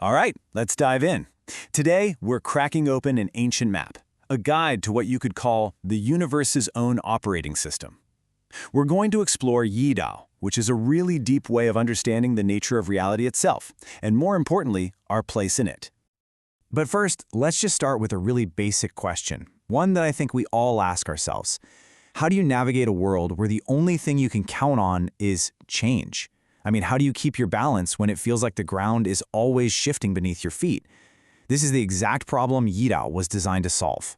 All right, let's dive in. Today, we're cracking open an ancient map, a guide to what you could call the universe's own operating system. We're going to explore Yi Dao, which is a really deep way of understanding the nature of reality itself, and more importantly, our place in it. But first, let's just start with a really basic question, one that I think we all ask ourselves. How do you navigate a world where the only thing you can count on is change? I mean, how do you keep your balance when it feels like the ground is always shifting beneath your feet? This is the exact problem Yidao was designed to solve.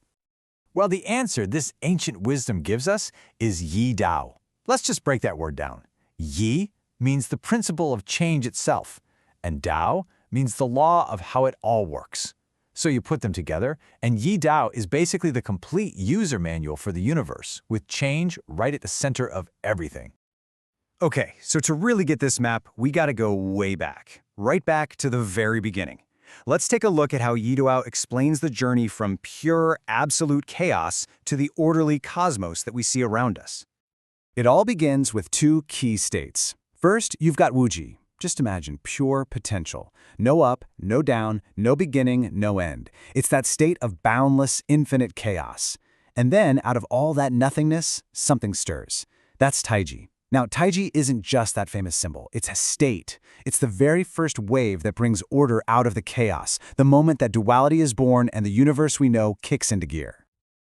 Well, the answer this ancient wisdom gives us is Yi Dao. Let's just break that word down. Yi means the principle of change itself, and Dao means the law of how it all works. So you put them together, and Yi Dao is basically the complete user manual for the universe, with change right at the center of everything. Okay, so to really get this map, we gotta go way back, right back to the very beginning. Let's take a look at how Yi Dao explains the journey from pure, absolute chaos to the orderly cosmos that we see around us. It all begins with two key states. First, you've got Wuji. Just imagine pure potential. No up, no down, no beginning, no end. It's that state of boundless, infinite chaos. And then, out of all that nothingness, something stirs. That's Tai Ji. Now, Tai Ji isn't just that famous symbol. It's a state. It's the very first wave that brings order out of the chaos, the moment that duality is born and the universe we know kicks into gear.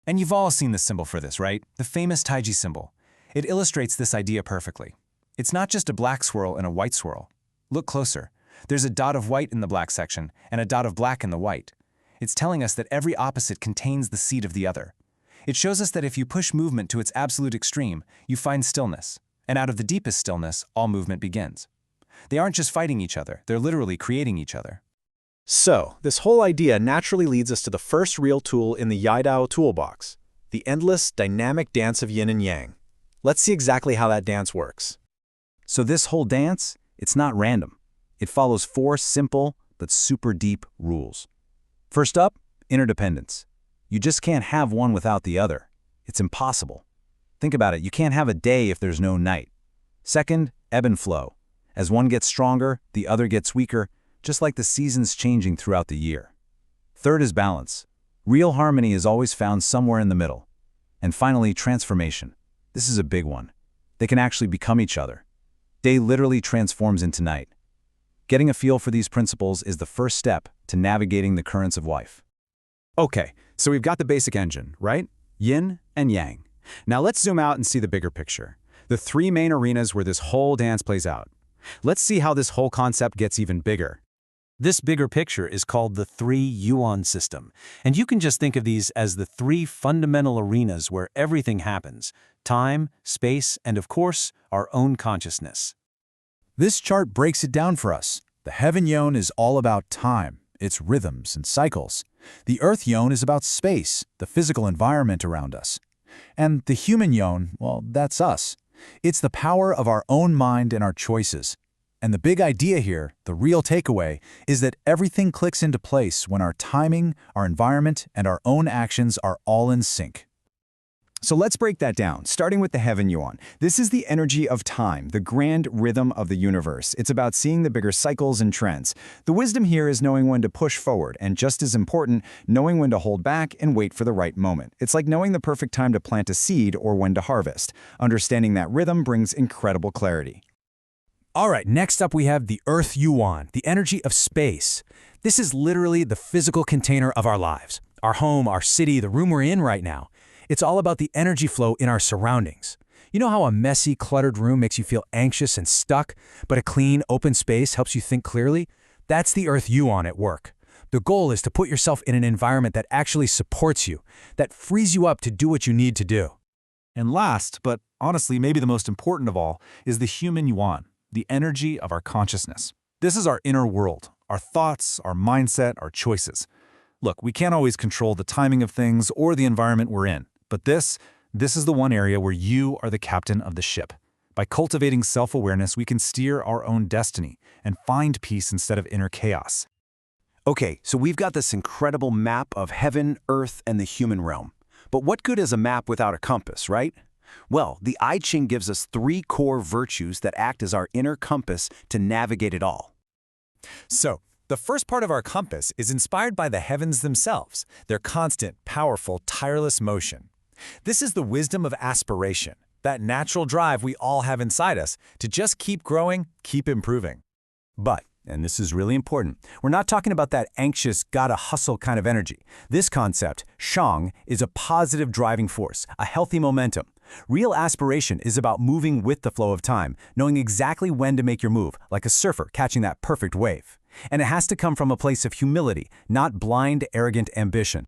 And you've all seen the symbol for this, right? The famous Tai Ji symbol. It illustrates this idea perfectly. It's not just a black swirl and a white swirl. Look closer. There's a dot of white in the black section and a dot of black in the white. It's telling us that every opposite contains the seed of the other. It shows us that if you push movement to its absolute extreme, you find stillness. And out of the deepest stillness, all movement begins. They aren't just fighting each other, they're literally creating each other. So, this whole idea naturally leads us to the first real tool in the Yidao toolbox, the endless, dynamic dance of yin and yang. Let's see exactly how that dance works. So this whole dance, it's not random. It follows four simple but super deep rules. First up, interdependence. You just can't have one without the other. It's impossible. Think about it, you can't have a day if there's no night. Second, ebb and flow. As one gets stronger, the other gets weaker, just like the seasons changing throughout the year. Third is balance. Real harmony is always found somewhere in the middle. And finally, transformation. This is a big one. They can actually become each other. Day literally transforms into night. Getting a feel for these principles is the first step to navigating the currents of life. Okay, so we've got the basic engine, right? Yin and yang. Now let's zoom out and see the bigger picture. The three main arenas where this whole dance plays out. Let's see how this whole concept gets even bigger. This bigger picture is called the Three Yuan system, and you can just think of these as the three fundamental arenas where everything happens: time, space, and of course, our own consciousness. This chart breaks it down for us. The Heaven Yuan is all about time, its rhythms and cycles. The Earth Yuan is about space, the physical environment around us. And the Human Yuan, well, that's us. It's the power of our own mind and our choices. And the big idea here, the real takeaway, is that everything clicks into place when our timing, our environment, and our own actions are all in sync. So let's break that down, starting with the Heaven Yuan. This is the energy of time, the grand rhythm of the universe. It's about seeing the bigger cycles and trends. The wisdom here is knowing when to push forward, and just as important, knowing when to hold back and wait for the right moment. It's like knowing the perfect time to plant a seed or when to harvest. Understanding that rhythm brings incredible clarity. All right, next up we have the Earth Yuan, the energy of space. This is literally the physical container of our lives. Our home, our city, the room we're in right now. It's all about the energy flow in our surroundings. You know how a messy, cluttered room makes you feel anxious and stuck, but a clean, open space helps you think clearly? That's the Earth Yuan at work. The goal is to put yourself in an environment that actually supports you, that frees you up to do what you need to do. And last, but honestly maybe the most important of all, is the Human Yuan, the energy of our consciousness. This is our inner world, our thoughts, our mindset, our choices. Look, we can't always control the timing of things or the environment we're in. But this is the one area where you are the captain of the ship. By cultivating self-awareness, we can steer our own destiny and find peace instead of inner chaos. Okay, so we've got this incredible map of heaven, earth, and the human realm. But what good is a map without a compass, right? Well, the I Ching gives us three core virtues that act as our inner compass to navigate it all. So, The first part of our compass is inspired by the heavens themselves, their constant, powerful, tireless motion. This is the wisdom of aspiration, that natural drive we all have inside us to just keep growing, keep improving. But, and this is really important, we're not talking about that anxious, gotta hustle kind of energy. This concept, Shang, is a positive driving force, a healthy momentum. Real aspiration is about moving with the flow of time, knowing exactly when to make your move, like a surfer catching that perfect wave. And it has to come from a place of humility, not blind, arrogant ambition.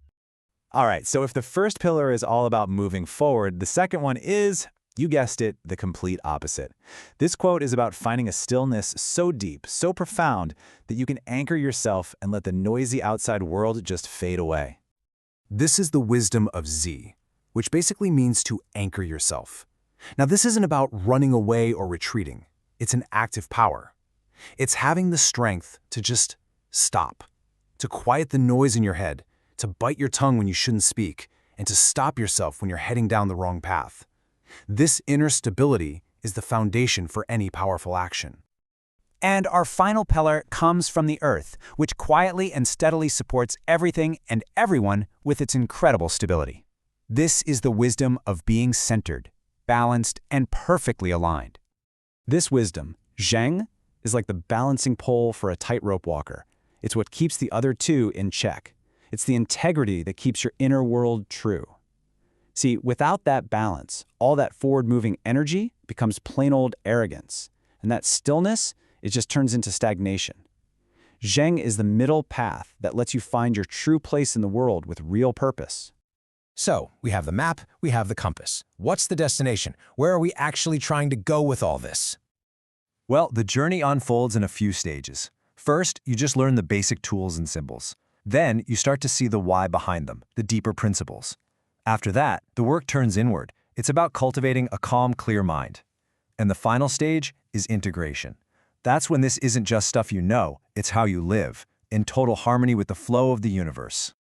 All right, so if the first pillar is all about moving forward, the second one is, you guessed it, the complete opposite. This quote is about finding a stillness so deep, so profound, that you can anchor yourself and let the noisy outside world just fade away. This is the wisdom of Zhi, which basically means to anchor yourself. Now, this isn't about running away or retreating. It's an active power. It's having the strength to just stop, to quiet the noise in your head, to bite your tongue when you shouldn't speak, and to stop yourself when you're heading down the wrong path. This inner stability is the foundation for any powerful action. And our final pillar comes from the earth, which quietly and steadily supports everything and everyone with its incredible stability. This is the wisdom of being centered, balanced, and perfectly aligned. This wisdom, Zheng, is like the balancing pole for a tightrope walker. It's what keeps the other two in check. It's the integrity that keeps your inner world true. See, without that balance, all that forward-moving energy becomes plain old arrogance, and that stillness, it just turns into stagnation. Zheng is the middle path that lets you find your true place in the world with real purpose. So, we have the map, we have the compass. What's the destination? Where are we actually trying to go with all this? Well, the journey unfolds in a few stages. First, you just learn the basic tools and symbols. Then, you start to see the why behind them, the deeper principles. After that, the work turns inward. It's about cultivating a calm, clear mind. And the final stage is integration. That's when this isn't just stuff you know, it's how you live, in total harmony with the flow of the universe.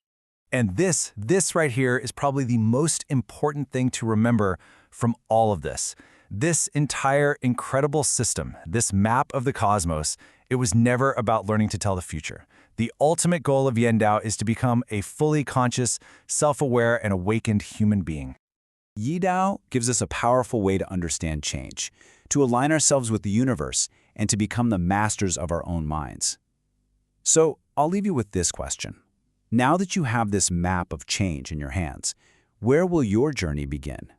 And this right here is probably the most important thing to remember from all of this. This entire incredible system, this map of the cosmos, it was never about learning to tell the future. The ultimate goal of Yidao is to become a fully conscious, self-aware, and awakened human being. Yidao gives us a powerful way to understand change, to align ourselves with the universe, and to become the masters of our own minds. So, I'll leave you with this question. Now that you have this map of change in your hands, where will your journey begin?